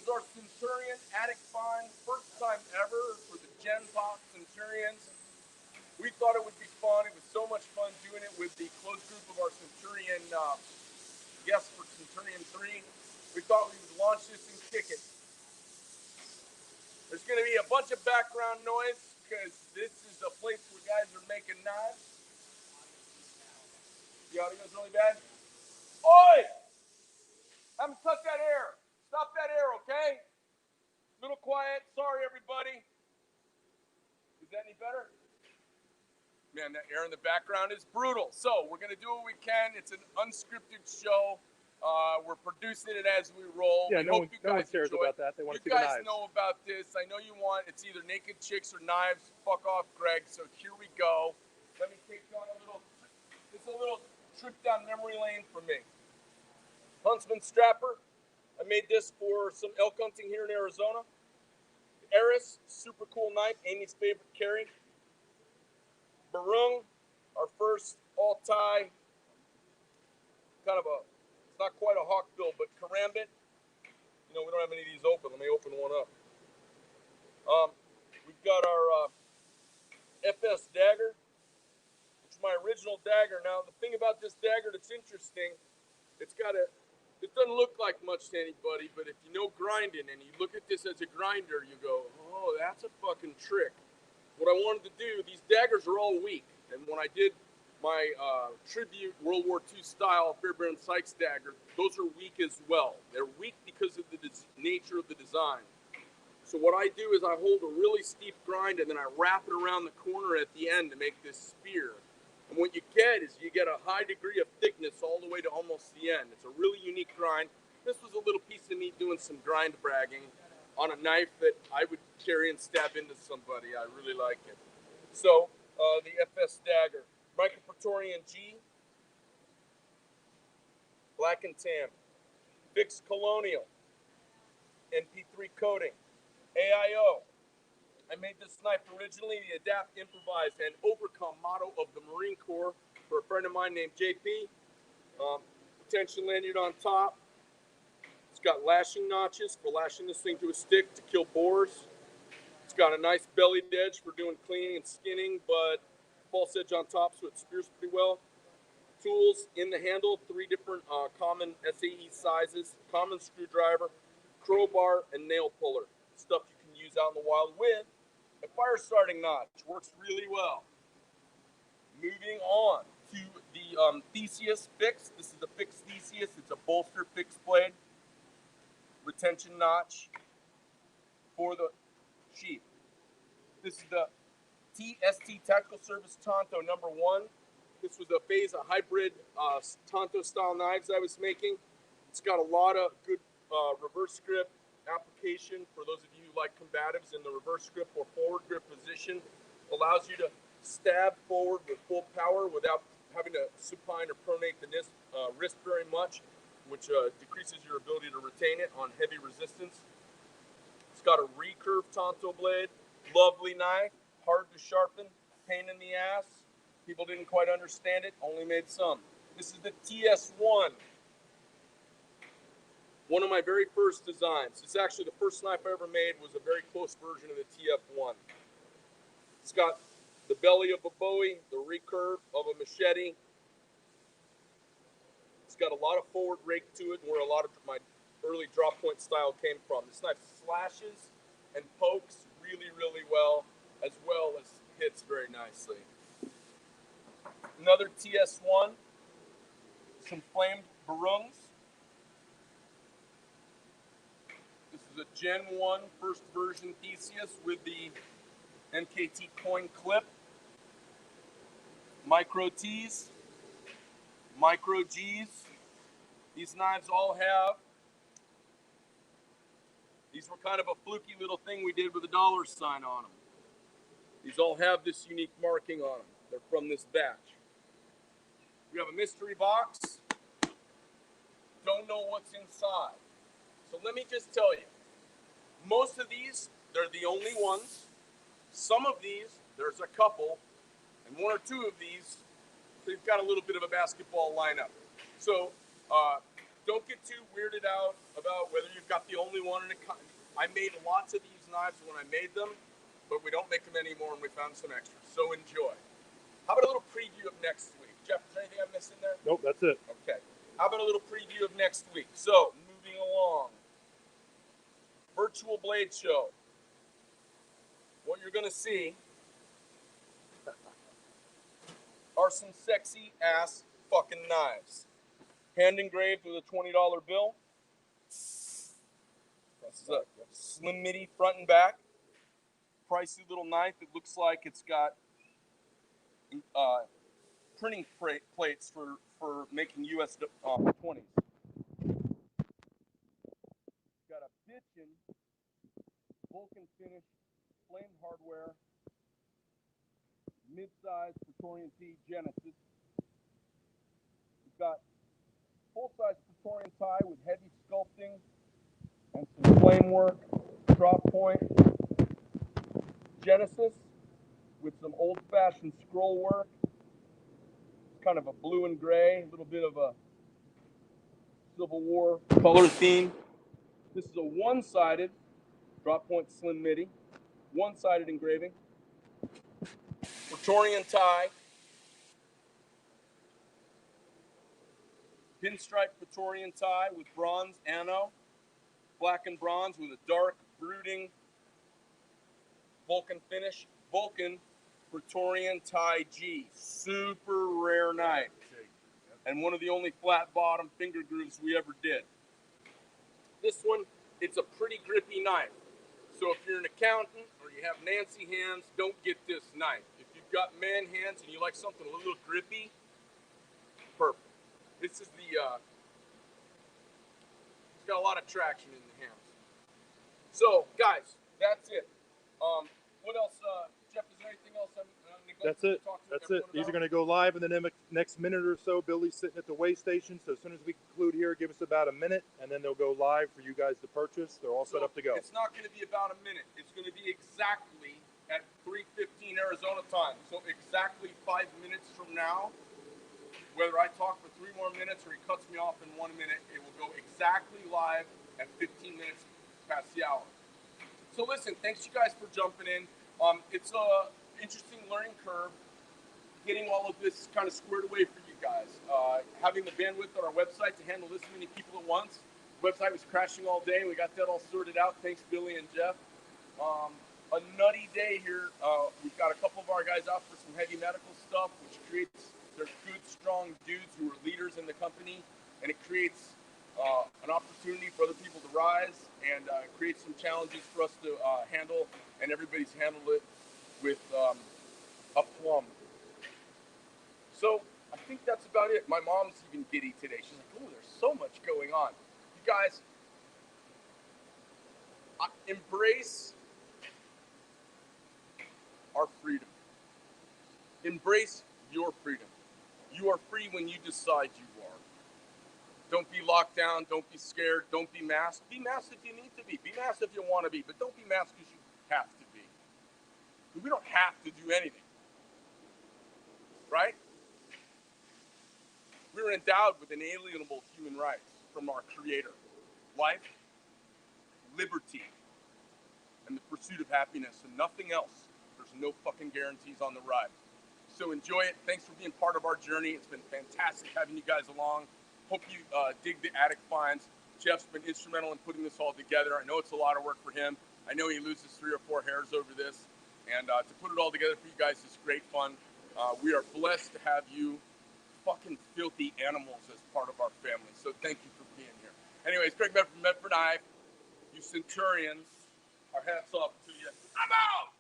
our Centurion attic find, first time ever for the Gen Pop Centurions. We thought it would be fun. It was so much fun doing it with the close group of our Centurion guests for Centurion 3. We thought we would launch this and kick it. There's going to be a bunch of background noise because this is a place where guys are making knives. The audio's really bad. Oi! Haven't touched that air. Stop that air, okay? A little quiet. Sorry, everybody. Is that any better? Man, that air in the background is brutal. So we're going to do what we can. It's an unscripted show. We're producing it as we roll. Yeah, we no one cares about that. They want to see the You guys knives. know about this. I know you want. It's either naked chicks or knives. Fuck off, Greg. So here we go. Let me take on a little. It's a little trip down memory lane for me. Huntsman Strapper. I made this for some elk hunting here in Arizona. Eris, super cool knife. Amy's favorite carry. Barung, our first all-tie. Kind of a. It's not quite a hawkbill, but karambit. You know, we don't have any of these open. Let me open one up. We've got our FS dagger, which is my original dagger. Now, the thing about this dagger that's interesting, it doesn't look like much to anybody, but if you know grinding and you look at this as a grinder, you go, oh, that's a fucking trick. What I wanted to do, these daggers are all weak. And when I did my tribute World War II style Fairbairn Sykes dagger, those are weak as well. They're weak because of the nature of the design. So what I do is I hold a really steep grind and then I wrap it around the corner at the end to make this spear. And what you get is you get a high degree of thickness all the way to almost the end. It's a really unique grind. This was a little piece of me doing some grind bragging on a knife that I would carry and stab into somebody. I really like it. So the FS dagger. Micropraetorian G, black and tan, fixed Colonial, NP3 coating, AIO. I made this knife originally the Adapt, Improvise, and Overcome motto of the Marine Corps for a friend of mine named JP. Tension lanyard on top. It's got lashing notches for lashing this thing to a stick to kill boars. It's got a nice bellied edge for doing cleaning and skinning, but false edge on top so it spears pretty well. Tools in the handle, 3 different common SAE sizes, common screwdriver, crowbar, and nail puller. Stuff you can use out in the wild with. A fire starting notch works really well. Moving on to the Theseus fix. This is the fixed Theseus. It's a bolster fixed blade. Retention notch for the sheath. This is the TST Tactical Service Tanto number 1. This was a hybrid Tanto style knives I was making. It's got a lot of good reverse grip application for those of you who like combatives in the reverse grip or forward grip position. Allows you to stab forward with full power without having to supine or pronate the wrist very much, which decreases your ability to retain it on heavy resistance. It's got a recurved Tanto blade. Lovely knife. Hard to sharpen, pain in the ass. People didn't quite understand it, only made some. This is the TS1. One of my very first designs. It's actually the first knife I ever made was a very close version of the TF1. It's got the belly of a Bowie, the recurve of a machete. It's got a lot of forward rake to it, and where a lot of my early drop point style came from. This knife slashes and pokes really, really well as hits very nicely. Another TS1, some flamed barungs. This is a Gen 1 first version Theseus with the NKT coin clip. Micro T's, Micro G's. These knives all have, these were kind of a fluky little thing we did with a $ sign on them. These all have this unique marking on them. They're from this batch. We have a mystery box. Don't know what's inside. So let me just tell you, most of these, they're the only ones. Some of these, there's a couple, and 1 or 2 of these, they've got a little bit of a basketball lineup. So don't get too weirded out about whether you've got the only one in a kind. I made lots of these knives when I made them, but we don't make them anymore, and we found some extras. So enjoy. How about a little preview of next week? Jeff, is there anything I'm missing there? Nope, that's it. Okay. How about a little preview of next week? So, moving along. Virtual Blade Show. What you're going to see are some sexy ass fucking knives. Hand engraved with a $20 bill. This is a slim midi front and back. Pricey little knife. It looks like it's got printing plates for making US 20s. Got a bitchin' Vulcan finish, flamed hardware, mid-size Praetorian T Genesis. We've got full-size Praetorian tie with heavy sculpting and some flame work, drop point. Genesis with some old-fashioned scroll work. It's kind of a blue and gray, a little bit of a Civil War color theme. This is a one-sided drop point slim midi, one-sided engraving. Praetorian tie, pinstripe Praetorian tie with bronze anno, black and bronze with a dark brooding Vulcan finish. Vulcan Praetorian tie G, super rare knife, and one of the only flat bottom finger grooves we ever did. This one, it's a pretty grippy knife. So if you're an accountant or you have Nancy hands, don't get this knife. If you've got man hands and you like something a little grippy, perfect. This is the, it's got a lot of traction in the hands. So, guys, that's it. What else, Jeff, is there anything else I'm That's it. That's it. These are going to go live in the next minute or so. Billy's sitting at the weigh station, so as soon as we conclude here, give us about a minute, and then they'll go live for you guys to purchase. They're all set up to go. It's not going to be about a minute. It's going to be exactly at 3:15 Arizona time. So exactly 5 minutes from now, whether I talk for 3 more minutes or he cuts me off in 1 minute, it will go exactly live at 15 minutes past the hour. So listen, thanks you guys for jumping in. It's a interesting learning curve getting all of this kind of squared away for you guys. Having the bandwidth on our website to handle this many people at once. The website was crashing all day, and we got that all sorted out. Thanks, Billy and Jeff. A nutty day here. We've got a couple of our guys out for some heavy medical stuff, which creates, they're good, strong dudes who are leaders in the company, and it creates an opportunity for other people to rise, and creates some challenges for us to handle, and everybody's handled it with aplomb. So I think that's about it. My mom's even giddy today. She's like, oh, there's so much going on. You guys, embrace our freedom. Embrace your freedom. You are free when you decide you are. Don't be locked down. Don't be scared. Don't be masked. Be masked if you need to be. Be masked if you want to be. But don't be masked because you have to be. We don't have to do anything. Right? We were endowed with inalienable human rights from our Creator. Life, liberty, and the pursuit of happiness, and nothing else. There's no fucking guarantees on the ride. So enjoy it. Thanks for being part of our journey. It's been fantastic having you guys along. Hope you dig the attic finds. Jeff's been instrumental in putting this all together. I know it's a lot of work for him. I know he loses 3 or 4 hairs over this. And to put it all together for you guys is great fun. We are blessed to have you fucking filthy animals as part of our family. So thank you for being here. Anyways, Craig Medford from Medford, you Centurions, our hats off to you. I'm out!